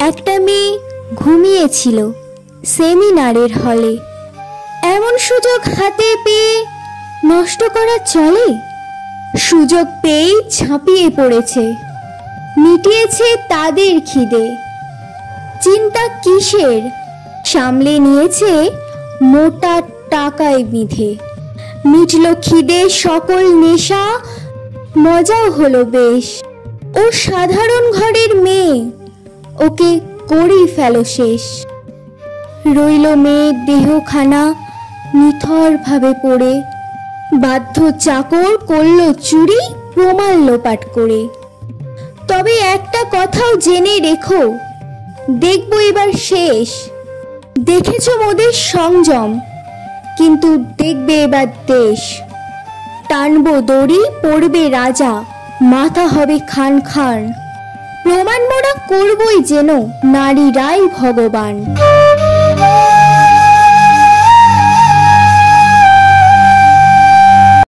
একটা মেয়ে ঘুমিয়েছিল সেমিনারের হলে। এমন সুযোগ হাতে পেয়ে নষ্ট করা চলে? সুযোগ পেয়ে ঝাঁপিয়ে পড়েছে, মিটিয়েছে তাদের খিদে। চিন্তা কিসের, সামলে নিয়েছে মোটা টাকায় বিঁধে। মিটল খিদে সকল নেশা, মজাও হলো বেশ। ও সাধারণ ঘরের মেয়ে, ওকে করেই ফেলো শেষ। রইল মেয়ের দেহখানা নিথর ভাবে পড়ে, বাধ্য চাকর করল চুরি প্রমাণ লোপাট করে। তবে একটা কথাও জেনে রেখো, দেখবো এবার শেষ। দেখেছ মোদের সংযম, কিন্তু দেখবে এবার দেশ। টানবো দড়ি পড়বে রাজা, মাথা হবে খান খান। প্রমাণ মোরা করবই যেন নারীরাই ভগবান।